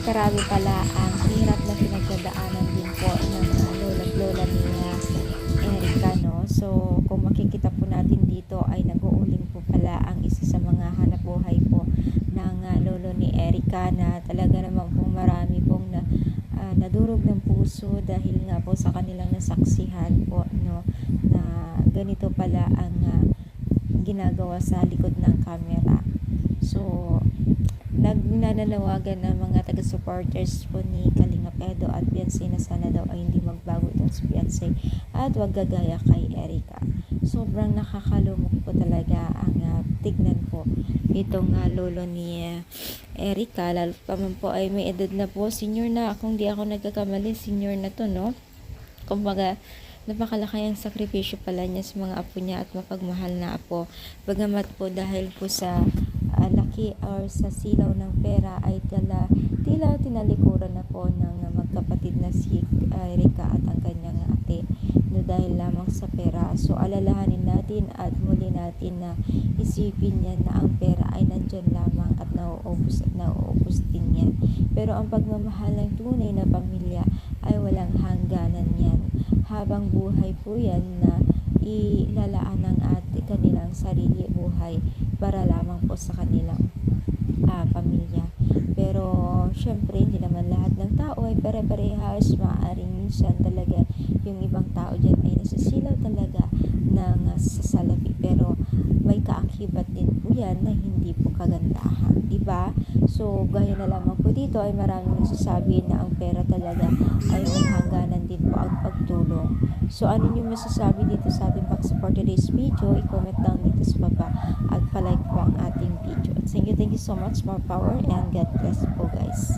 Grabe pala ang hirap na pinagdadaanan din po ng mga lola at lola ni Erica, no? So, kung makikita po natin dito ay nag-uuling po pala ang isa sa mga hanapbuhay po ng lolo ni Erica na talaga naman po marami pong nadurog ng puso dahil nga po sa kanilang nasaksihan po, no? Na ganito pala ang ginagawa sa likod ng camera. So, nagnananawagan ng mga taga-supporters po ni Kalinga Edo at Beyonce na sana daw ay hindi magbago itong si Beyonce at wag gagaya kay Erica. Sobrang nakakalumok po talaga ang tignan po itong lolo ni Erica, lalo pa man po ay may edad na po, senior na, kung di ako nagkakamali senior na to, no? Kumbaga napakalaki ang sakripisyo pala niya sa mga apo niya at mapagmahal na apo. Bagamat po dahil po sa laki or sa silaw ng pera ay tila tinalikuran na po ng magkapatid na si Erica at ang kanyang ate, no, dahil lamang sa pera. So alalahanin natin at muli natin na isipin yan na ang pera ay nandyan lamang at nauubos din yan. Pero ang pagmamahal ng tunay na pamilya ay walang hangganan yan. Habang buhay po yan na ilalaan ng kanilang sarili buhay para lamang po sa kanilang pamilya. Pero syempre hindi naman lahat ng tao ay pare-parehas. Maaaring minsan talaga yung ibang tao dyan ay nasisilaw talaga ng sasalapi, pero may kaakibat din po yan na hindi po kagandahan, diba? So gaya na lamang po dito ay maraming nagsasabi na ang pera talaga ay may hangganan din po ang pagtulong. So ano yung masasabi dito sa ating pag-support today's video? I-comment down dito sa baba at palike po ang ating video. Thank you so much. More power and God bless po guys.